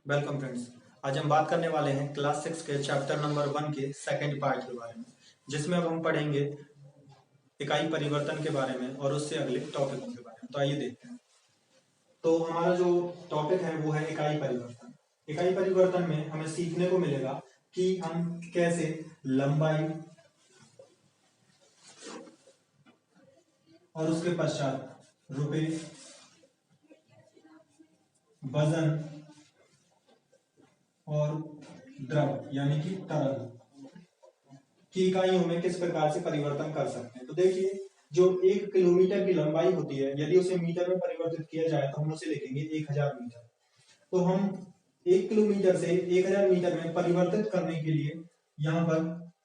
Welcome friends. आज हम बात करने वाले हैं क्लास 6 के चैप्टर नंबर 1 के सेकंड पार्ट के बारे में, जिसमें अब हम पढ़ेंगे इकाई परिवर्तन के बारे में और उससे अगले टॉपिकों के बारे में। तो आइए देखते हैं। तो हमारा जो टॉपिक है वो है इकाई परिवर्तन। इकाई परिवर्तन में हमें सीखने को मिलेगा कि हम कैसे लंबाई और उसके पश्चात रुपए, वजन और द्रव यानी कि तरल की इकाइयों में किस प्रकार से परिवर्तन कर सकते हैं। तो देखिए, जो 1 किलोमीटर की लंबाई होती है, यदि उसे मीटर में परिवर्तित किया जाए तो हम उसे लिखेंगे 1000 मीटर। तो हम 1 किलोमीटर से 1000 मीटर में परिवर्तित करने के लिए यहाँ पर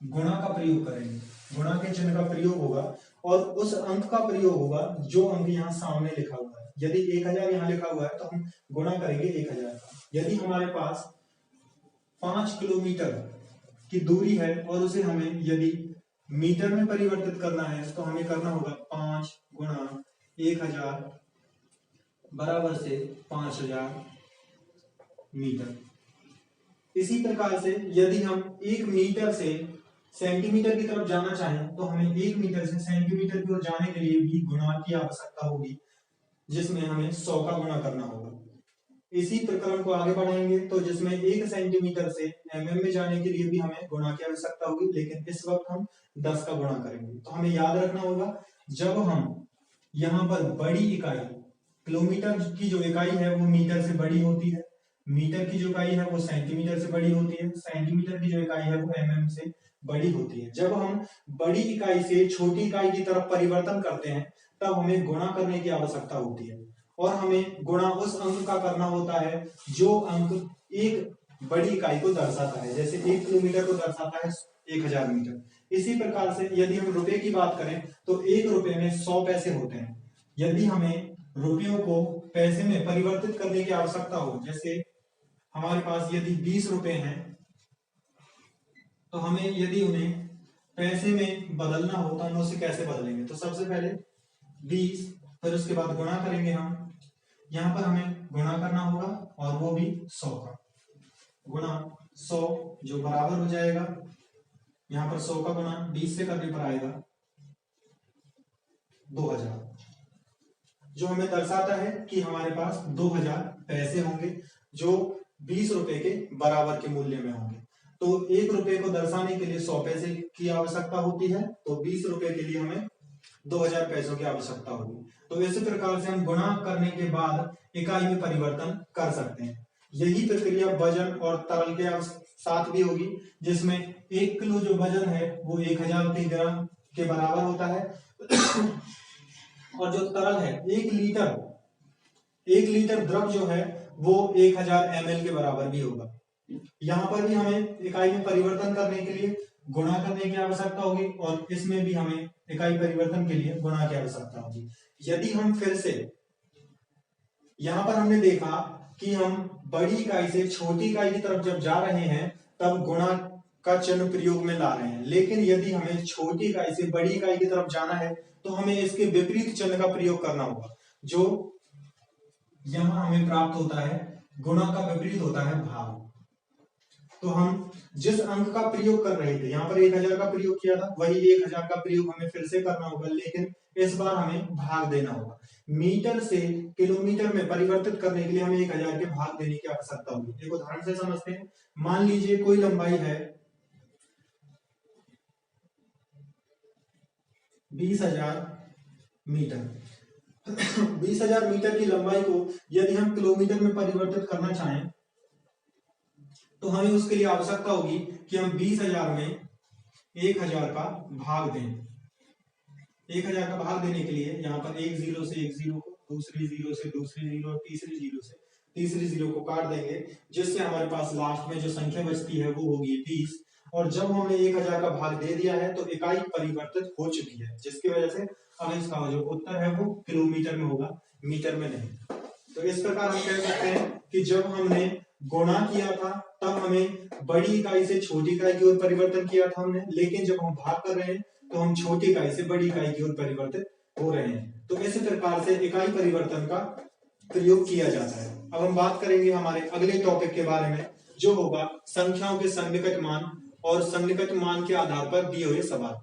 गुणा का प्रयोग करेंगे। गुणा के चिन्ह का प्रयोग होगा और उस अंक का प्रयोग होगा जो अंक यहाँ सामने लिखा हुआ है। यदि 1000 यहाँ लिखा हुआ है तो हम गुणा करेंगे 1000 का। यदि हमारे पास 5 किलोमीटर की दूरी है और उसे हमें यदि मीटर में परिवर्तित करना है तो हमें करना होगा 5 गुणा 1000 बराबर से 5000 मीटर। इसी प्रकार से यदि हम 1 मीटर से सेंटीमीटर की तरफ जाना चाहें तो हमें 1 मीटर से सेंटीमीटर की ओर जाने के लिए भी गुणा की आवश्यकता होगी, जिसमें हमें 100 का गुणा करना होगा। इसी प्रक्रम को आगे बढ़ाएंगे तो जिसमें 1 सेंटीमीटर से एमएम में जाने के लिए भी हमें गुणा की आवश्यकता होगी, लेकिन इस वक्त हम 10 का गुणा करेंगे। तो हमें याद रखना होगा, जब हम यहाँ पर बड़ी इकाई, किलोमीटर की जो इकाई है वो मीटर से बड़ी होती है, मीटर की जो इकाई है वो सेंटीमीटर से बड़ी होती है, सेंटीमीटर की जो इकाई है वो एमएम से बड़ी होती है। जब हम बड़ी इकाई से छोटी इकाई की तरफ परिवर्तन करते हैं तब हमें गुणा करने की आवश्यकता होती है, और हमें गुणा उस अंक का करना होता है जो अंक एक बड़ी इकाई को दर्शाता है। जैसे 1 किलोमीटर को दर्शाता है 1000 मीटर। इसी प्रकार से यदि हम रुपए की बात करें तो 1 रुपए में 100 पैसे होते हैं। यदि हमें रुपयों को पैसे में परिवर्तित करने की आवश्यकता हो, जैसे हमारे पास यदि 20 रुपए हैं तो हमें यदि उन्हें पैसे में बदलना हो तो हम उसे कैसे बदलेंगे। तो सबसे पहले 20, फिर उसके बाद गुणा करेंगे हम। यहाँ पर हमें गुणा करना होगा और वो भी 100 का। गुणा 100 जो बराबर हो जाएगा, यहाँ पर 100 का गुणा 20 से करने पर आएगा 2000, जो हमें दर्शाता है कि हमारे पास 2000 पैसे होंगे जो 20 रुपए के बराबर के मूल्य में होंगे। तो 1 रुपए को दर्शाने के लिए 100 पैसे की आवश्यकता होती है, तो 20 रुपए के लिए हमें 2000 पैसों की आवश्यकता होगी। तो इस प्रकार से हम गुणा करने के बाद इकाई में परिवर्तन कर सकते हैं। यही प्रक्रिया वजन और तरल के साथ भी होगी, जिसमें 1 किलो जो वजन है वो 1000 किलोग्राम के बराबर होता है और जो तरल है 1 लीटर द्रव जो है वो 1000 ml के बराबर भी होगा। यहाँ पर भी हमें इकाई में परिवर्तन करने के लिए गुणा करने की आवश्यकता होगी और इसमें भी हमें इकाई परिवर्तन के लिए गुणा की आवश्यकता होगी। यदि हम फिर से यहाँ पर हमने देखा कि हम बड़ी इकाई से छोटी इकाई की तरफ जब जा रहे हैं तब गुणा का चिन्ह प्रयोग में ला रहे हैं, लेकिन यदि हमें छोटी इकाई से बड़ी इकाई की तरफ जाना है तो हमें इसके विपरीत चिन्ह का प्रयोग करना होगा। जो यहाँ हमें प्राप्त होता है, गुणा का विपरीत होता है भाग। तो हम जिस अंक का प्रयोग कर रहे थे, यहाँ पर 1000 का प्रयोग किया था, वही 1000 का प्रयोग हमें फिर से करना होगा, लेकिन इस बार हमें भाग देना होगा। मीटर से किलोमीटर में परिवर्तित करने के लिए हमें 1000 के भाग देने की आवश्यकता होगी। एक उदाहरण से समझते हैं। मान लीजिए कोई लंबाई है 20,000 मीटर। 20,000 मीटर की लंबाई को यदि हम किलोमीटर में परिवर्तित करना चाहें तो हमें उसके लिए आवश्यकता होगी कि हम 20,000 में 1000 का भाग दें। 1000 का भाग देने के लिए यहाँ पर एक जीरो से एक जीरो को, दूसरी जीरो से दूसरी जीरो और तीसरी जीरो से तीसरी जीरो को काट देंगे, जिससे हमारे पास लास्ट में जो संख्या बचती है वो होगी 20। और जब हमने 1000 का भाग दे दिया है तो इकाई परिवर्तित हो चुकी है, जिसकी वजह से अब इसका जो उत्तर है वो किलोमीटर में होगा, मीटर में नहीं। तो इस प्रकार हम कह सकते हैं कि जब हमने गुणा किया था तब हमें बड़ी इकाई से छोटी इकाई की ओर परिवर्तन किया था हमने, लेकिन जब हम भाग कर रहे हैं तो हम छोटी इकाई से बड़ी इकाई की ओर परिवर्तित हो रहे हैं। तो इस प्रकार से इकाई परिवर्तन का प्रयोग किया जाता है। अब हम बात करेंगे हमारे अगले टॉपिक के बारे में, जो होगा संख्याओं के सन्निकट मान और सन्निकट मान के आधार पर दिए हुए सवाल।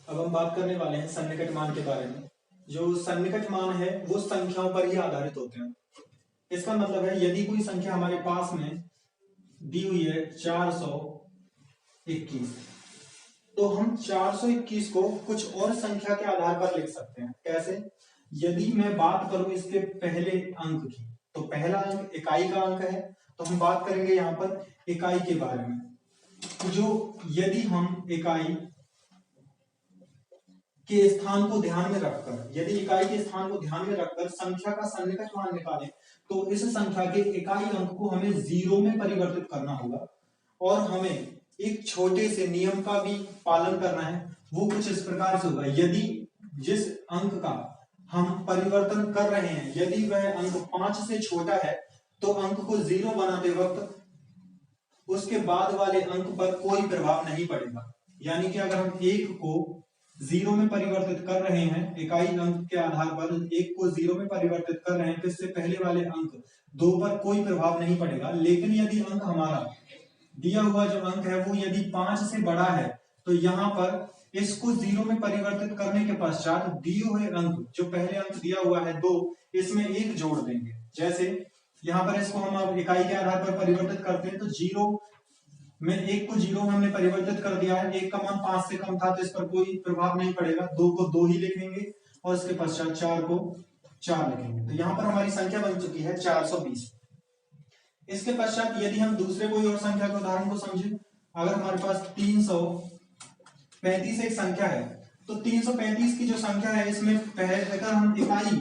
अब हम बात करने वाले हैं सन्निकट मान के बारे में। जो सन्निकट मान है वो संख्याओं पर ही आधारित होते हैं। इसका मतलब है यदि कोई संख्या हमारे पास में दी हुई है 421, तो हम 421 को कुछ और संख्या के आधार पर लिख सकते हैं। कैसे? यदि मैं बात करूं इसके पहले अंक की, तो पहला अंक इकाई का अंक है, तो हम बात करेंगे यहां पर इकाई के बारे में। तो जो यदि हम इकाई के स्थान को ध्यान में रखकर, यदि इकाई के स्थान को ध्यान में रखकर संख्या का सन्निकट मान निकालें, तो इस संख्या के इकाई अंक को हमें 0 में परिवर्तित करना होगा और हमें एक छोटे से नियम का भी पालन करना है। वो कुछ इस प्रकार से होगा, यदि जिस अंक का हम परिवर्तन कर रहे हैं यदि वह अंक 5 से छोटा है, तो अंक को 0 बनाते वक्त उसके बाद वाले अंक पर कोई प्रभाव नहीं पड़ेगा। यानी कि अगर हम 1 को 0 में परिवर्तित कर रहे हैं, इकाई अंक के आधार पर 1 को 0 में परिवर्तित कर रहे हैं, तो इससे पहले वाले अंक 2 पर कोई प्रभाव नहीं पड़ेगा। लेकिन यदि अंक हमारा दिया हुआ जो अंक है वो यदि 5 से बड़ा है, तो यहाँ पर इसको 0 में परिवर्तित करने के पश्चात दिए हुए अंक, जो पहले अंक दिया हुआ है 2, इसमें 1 जोड़ देंगे। जैसे यहाँ पर इसको हम इकाई के आधार पर परिवर्तित करते हैं, तो 0 में 1 को 0 में हमने परिवर्तित कर दिया है। 1 का मान 5 से कम था, तो इस पर कोई प्रभाव नहीं पड़ेगा। 2 को 2 ही लिखेंगे और इसके पश्चात 4 को 4 लिखेंगे। तो यहाँ पर हमारी संख्या बन चुकी है 420। इसके पश्चात यदि हम दूसरे कोई और संख्या के उदाहरण को समझें, अगर हमारे पास 335 एक संख्या है, तो 335 की जो संख्या है इसमें पहले अगर हम इकाई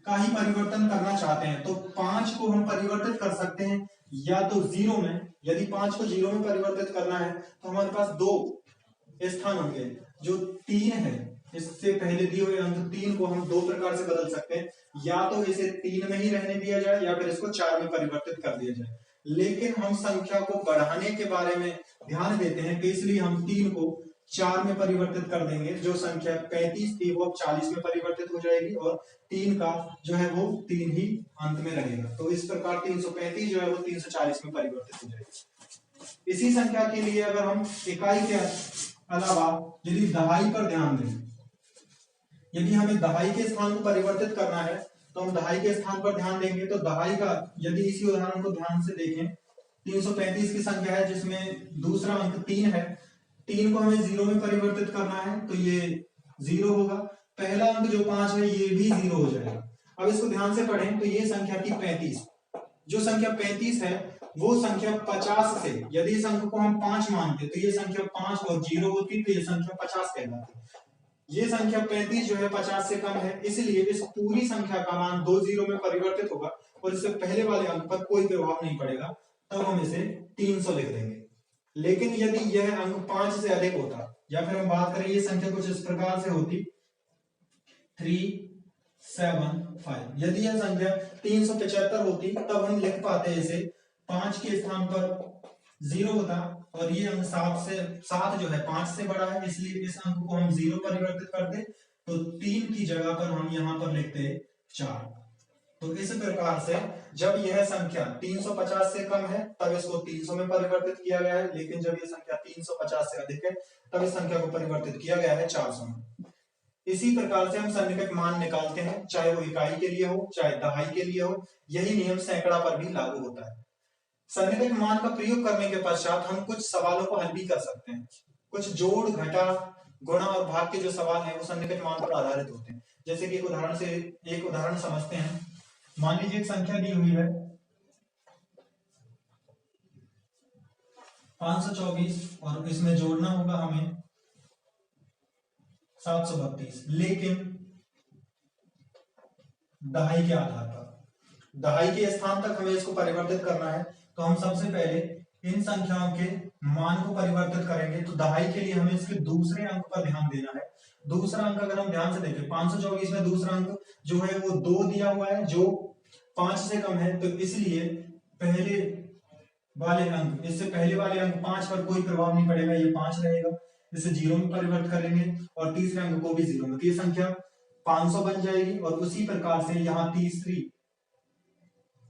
का ही परिवर्तन करना चाहते हैं, तो 5 को हम परिवर्तित कर सकते हैं या तो 0 में। यदि 5 को 0 में परिवर्तित करना है तो हमारे पास 2 स्थान होंगे। जो 3 है, इससे पहले दिए हुए अंक 3 को हम 2 प्रकार से बदल सकते हैं, या तो इसे 3 में ही रहने दिया जाए या फिर इसको 4 में परिवर्तित कर दिया जाए। लेकिन हम संख्या को बढ़ाने के बारे में ध्यान देते हैं, तो इसलिए हम 3 को 4 में परिवर्तित कर देंगे। जो संख्या 35 थी वो अब 40 में परिवर्तित हो जाएगी और 3 का जो है वो 3 ही अंत में रहेगा। तो इस प्रकार 335 जो है वो 340 में परिवर्तित हो जाएगी। इसी संख्या के लिए अगर हम इकाई के अलावा यदि दहाई पर ध्यान दें, यदि हमें दहाई के स्थान को परिवर्तित करना है, तो हम दहाई के स्थान पर ध्यान देंगे। तो दहाई का यदि इसी उदाहरण को ध्यान से देखें, 335 की संख्या है जिसमें दूसरा अंक 3 है। 3 को हमें 0 में परिवर्तित करना है, तो ये 0 होगा। पहला अंक जो 5 है ये भी 0 हो जाएगा। अब इसको ध्यान से पढ़ें, तो ये संख्या थी 35। जो संख्या 35 है वो संख्या 50 से, यदि इस अंक को हम 5 मानते तो ये संख्या 5 और 0 होती, तो ये संख्या 50 कहलाती। ये संख्या 35 जो है 50 से कम है, इसलिए इस पूरी संख्या का मान 2 0 में परिवर्तित होगा और इससे पहले वाले अंक पर कोई प्रभाव नहीं पड़ेगा। तब हम इसे 300 लिख देंगे। लेकिन यदि यह अंक 5 से अधिक होता, या फिर हम बात करें ये संख्या कुछ इस प्रकार से होती 375, यदि यह संख्या 375 होती, तब हम लिख पाते इसे 5 के स्थान पर 0 होता और ये अंक 7 जो है 5 से बड़ा है, इसलिए इस अंक को हम 0 परिवर्तित करते, तो 3 की जगह पर हम यहां पर लिखते 4। तो इस प्रकार से जब यह संख्या 350 से कम है तब इसको 300 में परिवर्तित किया गया है, लेकिन जब यह संख्या 350 से अधिक है तब इस संख्या को परिवर्तित किया गया है 400 में। इसी प्रकार से हम सन्निकट मान निकालते हैं, चाहे वो इकाई के लिए हो चाहे दहाई के लिए हो। यही नियम सैकड़ा पर भी लागू होता है। सन्निकट मान का प्रयोग करने के पश्चात हम कुछ सवालों को हल भी कर सकते हैं। कुछ जोड़, घटा, गुणा और भाग के जो सवाल हैं वो सन्निकट मान पर आधारित होते हैं। जैसे कि एक उदाहरण समझते हैं। मान लीजिए एक संख्या दी हुई है 524 और इसमें जोड़ना होगा हमें 732, लेकिन दहाई के आधार पर, दहाई के स्थान तक हमें इसको परिवर्तित करना है। तो हम सबसे पहले इन संख्याओं के मान को परिवर्तित करेंगे। तो दहाई के लिए हमें इसके दूसरे अंक पर ध्यान देना है। दूसरा अंक अगर हम ध्यान से देखें, 524 में दूसरा अंक जो है वो 2 दिया हुआ है जो 5 से कम है, तो इसलिए पहले वाले अंक, इससे पहले वाले अंक 5 पर कोई प्रभाव नहीं पड़ेगा, ये 5 रहेगा। इसे 0 में परिवर्तित करेंगे और तीसरे अंक को भी 0 में। तो ये संख्या 500 बन जाएगी। और उसी प्रकार से यहाँ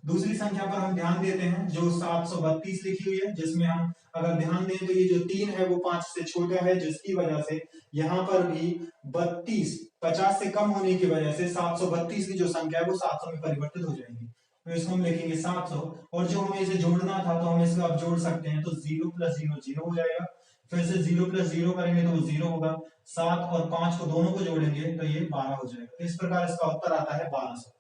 दूसरी संख्या पर हम ध्यान देते हैं जो 732 लिखी हुई है, जिसमें हम अगर ध्यान दें तो ये जो 3 है वो 5 से छोटा है, जिसकी वजह से यहाँ पर भी 32 50 से कम होने की वजह से 732 की जो संख्या है वो 700 में परिवर्तित हो जाएगी। तो इसको हम लिखेंगे 700, और जो हमें इसे जोड़ना था तो हम इसको अब जोड़ सकते हैं, तो 0 + 0 0 हो जाएगा। फिर से 0 + 0 करेंगे तो वो 0 होगा। 7 और 5 को दोनों को जोड़ेंगे तो ये 12 हो जाएगा। तो इस प्रकार इसका उत्तर आता है 1200,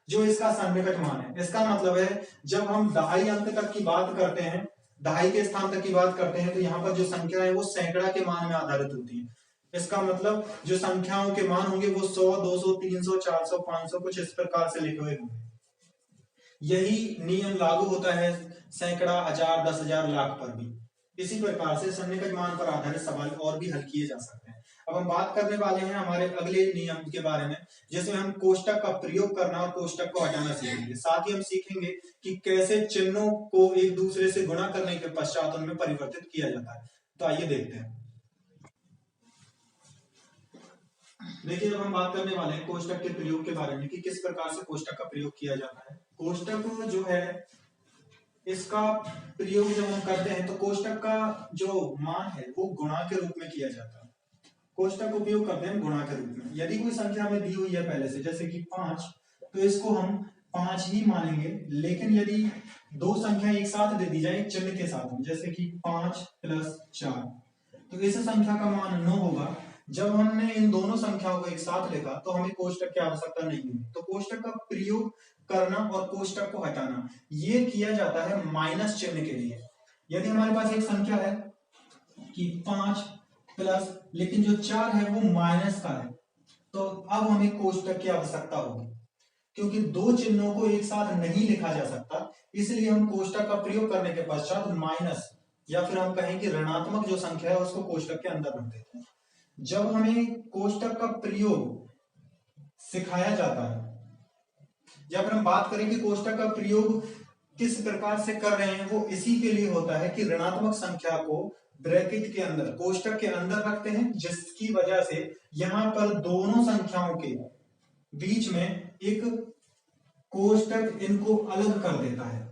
जो इसका सन्निकट मान है। इसका मतलब है जब हम दहाई अंक तक की बात करते हैं, दहाई के स्थान तक की बात करते हैं, तो यहाँ पर जो संख्या है वो सैकड़ा के मान में आधारित होती है। इसका मतलब जो संख्याओं के मान होंगे वो 100, 200, 300, 400, 500 कुछ इस प्रकार से लिखे हुए होंगे। यही नियम लागू होता है सैकड़ा, हजार, 10,000, लाख पर भी। इसी प्रकार से सन्निकट मान पर आधारित सवाल और भी हल किए जा सकते हैं। अब हम बात करने वाले हैं हमारे अगले नियम के बारे में, जिसमें हम कोष्टक का प्रयोग करना और कोष्टक को हटाना सीखेंगे। साथ ही हम सीखेंगे कि कैसे चिन्हों को एक दूसरे से गुणा करने के पश्चात उनमें परिवर्तित किया जाता है। तो आइए देखते हैं। देखिए, जब हम बात करने वाले हैं कोष्टक के प्रयोग के बारे में कि किस प्रकार से कोष्टक का प्रयोग किया जाता है। कोष्टक जो है इसका प्रयोग जब हम करते हैं तो कोष्टक का जो मान है वो गुणा के रूप में किया जाता है। कोष्टक का उपयोग करते हैं गुणा के रूप में। यदि कोई संख्या हमें दी हुई है पहले से, जैसे कि 5, तो इसको हम 5 ही मानेंगे। लेकिन यदि दो संख्या एक साथ दे दी जाए चिन्ह के साथ में, जैसे कि 5 + 4, तो इस संख्या का मान 9 होगा। जब हमने इन दोनों संख्याओं को एक साथ लिखा तो हमें कोष्टक की आवश्यकता नहीं हुई। तो कोष्टक का प्रयोग करना और कोष्टक को हटाना ये किया जाता है माइनस चिन्ह के लिए। यदि हमारे पास एक संख्या है कि 5 प्लस, लेकिन जो 4 है वो माइनस का है, तो अब हमें कोष्टक की आवश्यकता होगी, क्योंकि दो चिन्हों को एक साथ नहीं लिखा जा सकता। इसलिए हम कोष्टक का प्रयोग करने के पश्चात माइनस या फिर हम कहें कि ऋणात्मक जो संख्या है उसको कोष्टक के अंदर रख देते हैं। जब हमें कोष्टक का प्रयोग सिखाया जाता है, या फिर हम बात करें कि कोष्टक का प्रयोग किस प्रकार से कर रहे हैं, वो इसी के लिए होता है कि ऋणात्मक संख्या को ब्रैकेट के अंदर, कोष्टक के अंदर रखते हैं, जिसकी वजह से यहां पर दोनों संख्याओं के बीच में एक कोष्टक इनको अलग कर देता है।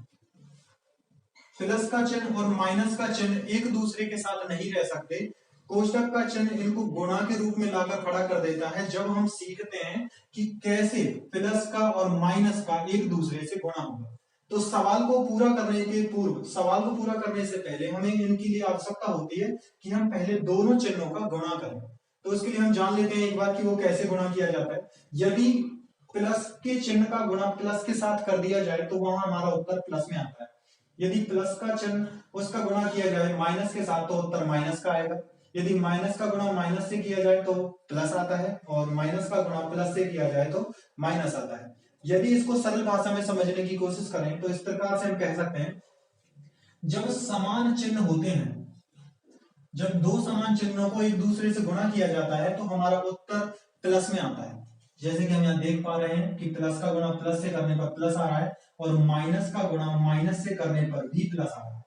प्लस का चिन्ह और माइनस का चिन्ह एक दूसरे के साथ नहीं रह सकते। कोष्टक का चिन्ह इनको गुणा के रूप में लाकर खड़ा कर देता है। जब हम सीखते हैं कि कैसे प्लस का और माइनस का एक दूसरे से गुणा होगा, तो सवाल को पूरा करने के पूर्व, सवाल को पूरा करने से पहले हमें इनके लिए आवश्यकता होती है कि हम पहले दोनों चिन्हों का गुणा करें। तो उसके लिए हम जान लेते हैं एक बार कि वो कैसे गुणा किया जाता है। यदि प्लस के चिन्ह का गुणा प्लस के साथ कर दिया जाए तो वहां हमारा उत्तर प्लस में आता है। यदि प्लस का चिन्ह उसका गुणा किया जाए माइनस के साथ तो उत्तर माइनस का आएगा। यदि माइनस का गुणा माइनस से किया जाए तो प्लस आता है, और माइनस का गुणा प्लस से किया जाए तो माइनस आता है। यदि इसको सरल भाषा में समझने की कोशिश करें तो इस प्रकार से हम कह सकते हैं, जब समान चिन्ह होते हैं, जब दो समान चिन्हों को एक दूसरे से गुणा किया जाता है तो हमारा उत्तर प्लस में आता है। जैसे कि हम यहाँ देख पा रहे हैं कि प्लस का गुणा प्लस से करने पर प्लस आ रहा है, और माइनस का गुणा माइनस से करने पर भी प्लस आ रहा है।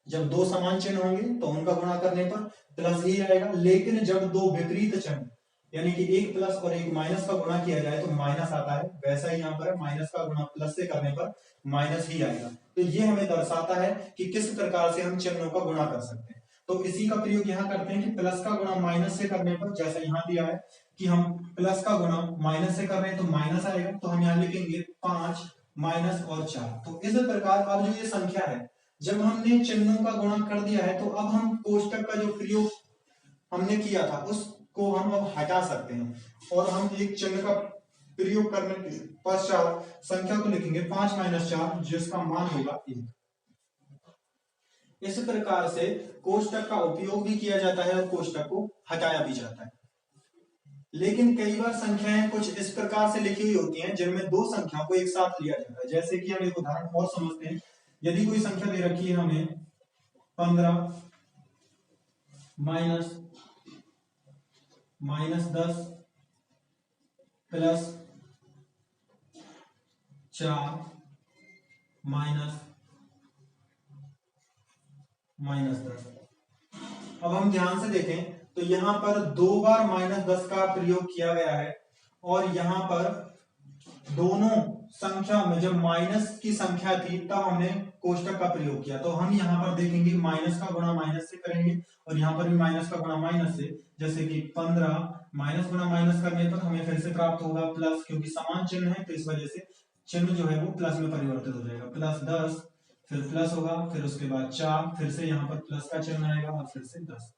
जब दो समान चिन्ह होंगे तो उनका गुणा करने पर प्लस ही आएगा, लेकिन जब दो विपरीत चिन्ह यानी कि एक प्लस और एक माइनस का गुणा किया जाए तो माइनस आता है। वैसा ही यहाँ पर माइनस का गुणा प्लस से करने पर माइनस ही आएगा। तो ये हमें दर्शाता है कि किस प्रकार से हम चिन्हों का गुणा कर सकते हैं। तो इसी का प्रयोग यहाँ करते हैं कि प्लस का गुणा माइनस से करने पर, जैसा यहाँ दिया है कि हम प्लस का गुणा माइनस से कर रहे हैं तो माइनस आएगा। तो हम यहाँ लिखेंगे 5 माइनस और 4। तो इस प्रकार अब जो ये संख्या है, जब हमने चिन्हों का गुणा कर दिया है तो अब हम कोष्टक का जो प्रयोग हमने किया था उसको हम अब हटा सकते हैं, और हम एक चिन्ह का प्रयोग करने के पश्चात संख्या को लिखेंगे 5 - 4, जिसका मान होगा 1। इस प्रकार से कोष्टक का उपयोग भी किया जाता है और कोष्टक को हटाया भी जाता है। लेकिन कई बार संख्याएं कुछ इस प्रकार से लिखी हुई होती हैं जिनमें दो संख्याओं को एक साथ लिया जाता है। जैसे कि हम एक उदाहरण और समझते हैं। यदि कोई संख्या दे रखी है हमें 15 -10 प्लस 4 -10। अब हम ध्यान से देखें तो यहां पर 2 बार -10 का प्रयोग किया गया है, और यहाँ पर दोनों संख्या में जब माइनस की संख्या थी तब हमने कोष्टक का प्रयोग किया, तो हम यहाँ पर देखेंगे माइनस का गुणा माइनस से करेंगे और यहाँ पर भी माइनस का गुणा माइनस से, जैसे कि 15 माइनस गुणा माइनस करने पर हमें फिर से प्राप्त होगा प्लस, क्योंकि समान चिन्ह है तो इस वजह से चिन्ह जो है वो प्लस में परिवर्तित हो जाएगा, प्लस 10, फिर प्लस होगा, फिर उसके बाद 4, फिर से यहाँ पर प्लस का चिन्ह आएगा और फिर से 10।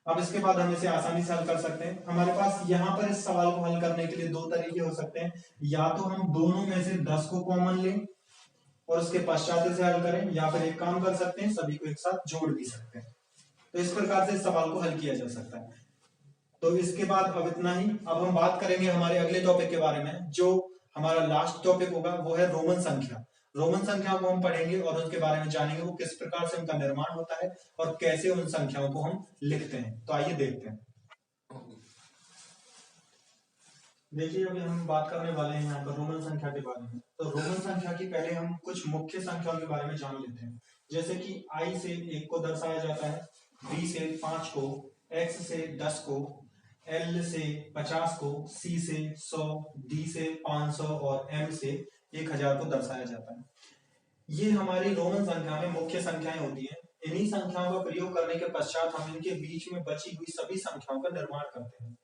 अब इसके बाद हम इसे आसानी से हल कर सकते हैं। हमारे पास यहाँ पर इस सवाल को हल करने के लिए दो तरीके हो सकते हैं, या तो हम दोनों में से 10 को कॉमन लें और उसके पश्चात इसे हल करें, या फिर एक काम कर सकते हैं सभी को एक साथ जोड़ भी सकते हैं। तो इस प्रकार से इस सवाल को हल किया जा सकता है। तो इसके बाद अब इतना ही। अब हम बात करेंगे हमारे अगले टॉपिक के बारे में, जो हमारा लास्ट टॉपिक होगा वो है रोमन संख्या। रोमन संख्या को हम पढ़ेंगे और उसके बारे में जानेंगे वो किस प्रकार से उनका निर्माण होता है और कैसे उन संख्याओं को हम लिखते हैं। तो आइए देखते हैं। देखिए अभी हम बात करने वाले हैं यहाँ पर रोमन संख्या के बारे में। तो रोमन संख्या की पहले हम कुछ मुख्य संख्याओं के बारे में जान लेते हैं, जैसे कि I से 1 को दर्शाया जाता है, B से 5 को, X से 10 को, L से 50 को, C से 100, D से 500 और M से 1000 को दर्शाया जाता है। ये हमारी रोमन संख्या में मुख्य संख्याएं होती हैं। इन्हीं संख्याओं का प्रयोग करने के पश्चात हम इनके बीच में बची हुई सभी संख्याओं का निर्माण करते हैं।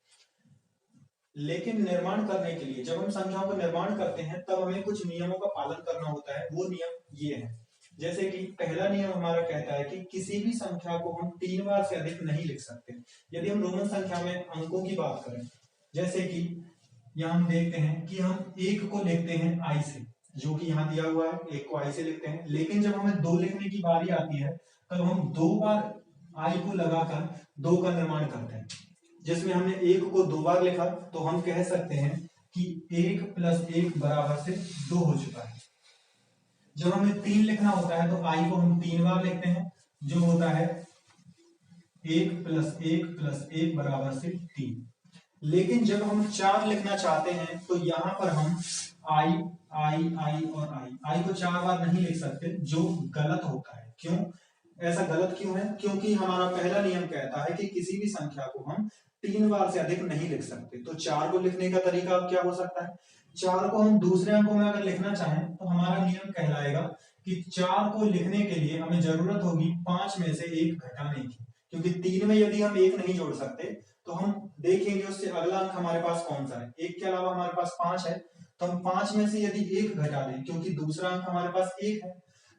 लेकिन निर्माण करने के लिए जब हम संख्याओं का निर्माण करते हैं तब हमें कुछ नियमों का पालन करना होता है। वो नियम ये है, जैसे कि पहला नियम हमारा कहता है कि किसी भी संख्या को हम 3 बार से अधिक नहीं लिख सकते। यदि हम रोमन संख्या में अंकों की बात करें, जैसे कि यहाँ हम देखते हैं कि हम 1 को लिखते हैं I से, जो कि यहाँ दिया हुआ है, 1 को I से लिखते हैं, लेकिन जब हमें 2 लिखने की बारी आती है तब हम 2 बार I को लगाकर 2 का निर्माण करते हैं। जिसमें हमने 1 को 2 बार लिखा तो हम कह सकते हैं कि 1 + 1 बराबर से 2 हो चुका है। जब हमें 3 लिखना होता है तो I को हम 3 बार लिखते हैं, जो होता है 1 + 1 + 1 बराबर से 3। लेकिन जब हम 4 लिखना चाहते हैं तो यहाँ पर हम I और I को 4 बार नहीं लिख सकते, जो गलत होता है। क्यों ऐसा गलत क्यों है? क्योंकि हमारा पहला नियम कहता है कि किसी भी संख्या को हम 3 बार से अधिक नहीं लिख सकते। तो 4 को लिखने का तरीका क्या हो सकता है? 4 को हम दूसरे अंकों में अगर लिखना चाहें तो हमारा नियम कहलाएगा कि 4 को लिखने के लिए हमें जरूरत होगी 5 में से 1 घटाने की, क्योंकि 3 में यदि हम 1 नहीं जोड़ सकते तो हम देखेंगे उससे अगला अंक हमारे पास कौन सा है। 1 के अलावा हमारे पास 5 है, तो हम 5 में से यदि 1 घटा दें, क्योंकि दूसरा अंक हमारे पास 1 है,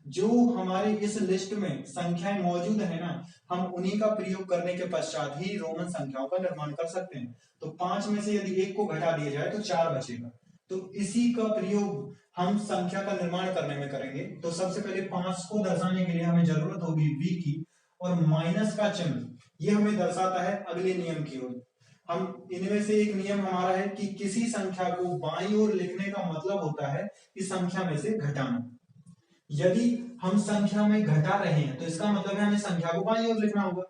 जो हमारे इस लिस्ट में संख्याएं मौजूद है ना, हम उन्हीं का प्रयोग करने के पश्चात ही रोमन संख्याओं का निर्माण कर सकते हैं। तो 5 में से यदि 1 को घटा दिया जाए तो 4 बचेगा। तो इसी का प्रयोग हम संख्या का निर्माण करने में करेंगे। तो सबसे पहले 5 को दर्शाने के लिए हमें जरूरत होगी v की, और माइनस का चिन्ह ये हमें दर्शाता है अगले नियम की ओर। हम इनमें से एक नियम हमारा है कि किसी संख्या को बाईं ओर लिखने का मतलब होता है कि संख्या में से घटाना। यदि हम संख्या में घटा रहे हैं तो इसका मतलब है हमें संख्या को बाईं ओर लिखना होगा।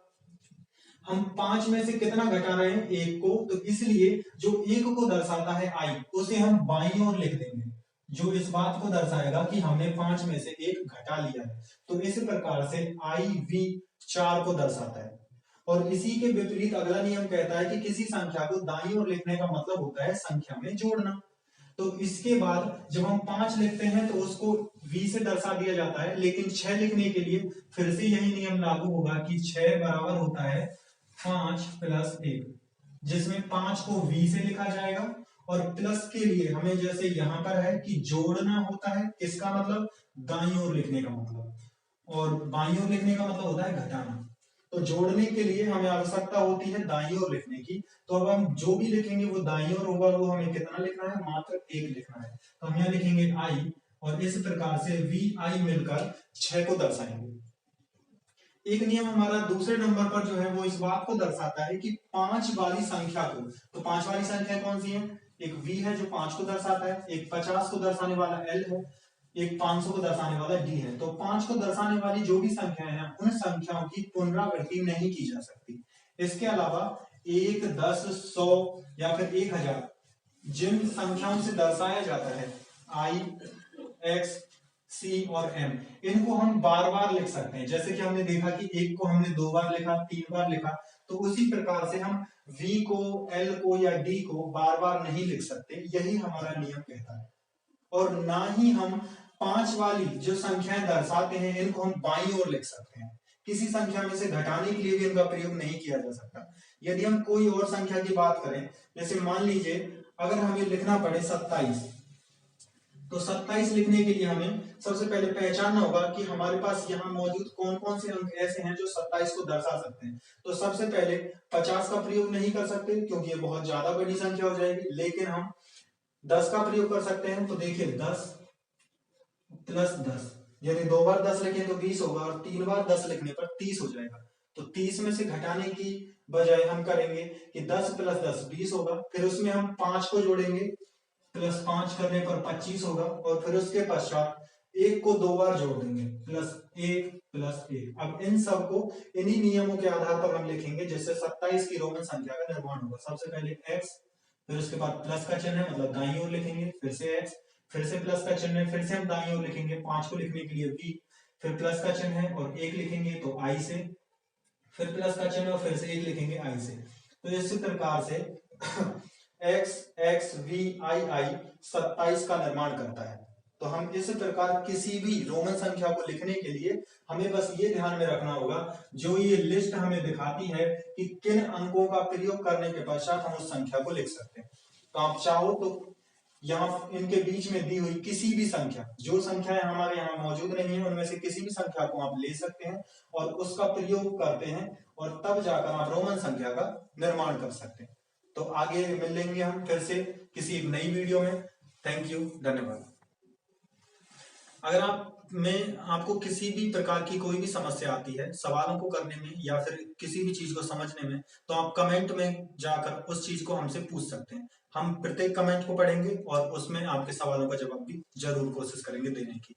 हम 5 में से कितना घटा रहे हैं? 1 को, तो इसलिए जो 1 को दर्शाता है I, उसे हम बाईं ओर लिख देंगे, जो इस बात को दर्शाएगा कि हमने 5 में से 1 घटा लिया है। तो इस प्रकार से IV 4 को दर्शाता है। और इसी के विपरीत अगला नियम कहता है कि किसी संख्या को दाईं ओर लिखने का मतलब होता है संख्या में जोड़ना। तो इसके बाद जब हम 5 लिखते हैं तो उसको v से दर्शा दिया जाता है, लेकिन 6 लिखने के लिए फिर से यही नियम लागू होगा कि 6 बराबर होता है 5 + 1, जिसमें 5 को v से लिखा जाएगा और प्लस के लिए हमें जैसे यहां पर है कि जोड़ना होता है, किसका मतलब? दाईं ओर लिखने का मतलब, और बाईं ओर लिखने का मतलब होता है घटाना। तो जोड़ने के लिए हमें आवश्यकता होती है दाईं ओर लिखने की। तो अब हम जो भी लिखेंगे वो दाईं ओर होगा, वो हमें कितना लिखना है? मात्र 1 लिखना है। तो हम यहाँ लिखेंगे I, और इस प्रकार से VI मिलकर 6 को दर्शाएंगे। एक नियम हमारा दूसरे नंबर पर जो है वो इस बात को दर्शाता है कि 5 वाली संख्या को, तो 5 वाली संख्या कौन सी है? एक V है जो 5 को दर्शाता है, एक 50 को दर्शाने वाला L है, एक 500 को दर्शाने वाला D है। तो 5 को दर्शाने वाली जो भी संख्याएं हैं उन संख्याओं की पुनरावृत्ति नहीं की जा सकती। इसके अलावा 1, 10, 100 या फिर 1000 जिन संख्याओं से दर्शाया जाता है I, X, सी और एम, इनको हम बार बार लिख सकते हैं। जैसे कि हमने देखा कि एक को हमने 2 बार लिखा, 3 बार लिखा, तो उसी प्रकार से हम V को, L को या D को बार बार नहीं लिख सकते, यही हमारा नियम कहता है। और ना ही हम 5 वाली जो संख्याएं दर्शाते हैं इनको हम बाईं ओर लिख सकते हैं। किसी संख्या में से घटाने के लिए भी इनका प्रयोग नहीं किया जा सकता। यदि हम कोई और संख्या की बात करें, जैसे मान लीजिए अगर हमें लिखना पड़े 27, तो 27 लिखने के लिए हमें सबसे पहले पहचानना होगा कि हमारे पास यहाँ मौजूद कौन कौन से अंक ऐसे हैं जो 27 को दर्शा सकते हैं। तो सबसे पहले 50 का प्रयोग नहीं कर सकते क्योंकि ये बहुत ज्यादा बड़ी संख्या हो जाएगी, लेकिन हम 10 का प्रयोग कर सकते हैं। तो देखिए 10 प्लस 10, यदि 2 बार 10 लिखें तो 20 होगा, और 3 बार 10 लिखने पर 30 हो जाएगा। तो 30 में से घटाने की बजाय हम करेंगे कि 10 प्लस 10 20 होगा, फिर उसमें हम 5 को जोड़ेंगे, प्लस 5 करने पर 25 होगा, और फिर उसके पश्चात 1 को 2 बार जोड़ देंगे, प्लस 1 प्लस 1। अब इन सबको इन्हीं नियमों के आधार पर हम लिखेंगे जिससे 27 की रोमन संख्या का निर्माण होगा। सबसे पहले x, फिर उसके बाद प्लस का चिन्ह है मतलब दाईं ओर लिखेंगे, फिर से x, फिर से प्लस का चिन्ह है, फिर से हम दाईं ओर लिखेंगे, 5 को लिखने के लिए v, फिर प्लस का चिन्ह है और 1 लिखेंगे तो i से, फिर प्लस का चिन्ह और फिर से 1 लिखेंगे i से। तो इसी प्रकार से x x v i i 27 का निर्माण करता है। तो हम इस प्रकार किसी भी रोमन संख्या को लिखने के लिए हमें बस ये ध्यान में रखना होगा, जो ये लिस्ट हमें दिखाती है कि किन अंकों का प्रयोग करने के पश्चात हम उस संख्या को लिख सकते हैं। तो आप चाहो तो यहाँ इनके बीच में दी हुई किसी भी संख्या, जो संख्याएं हमारे यहाँ मौजूद नहीं है उनमें से किसी भी संख्या को आप ले सकते हैं और उसका प्रयोग करते हैं, और तब जाकर आप रोमन संख्या का निर्माण कर सकते हैं। तो आगे मिलेंगे हम फिर से किसी एक नई वीडियो में। थैंक यू, धन्यवाद। अगर आपको किसी भी प्रकार की कोई भी समस्या आती है सवालों को करने में या फिर किसी भी चीज को समझने में, तो आप कमेंट में जाकर उस चीज को हमसे पूछ सकते हैं। हम प्रत्येक कमेंट को पढ़ेंगे और उसमें आपके सवालों का जवाब भी जरूर कोशिश करेंगे देने की।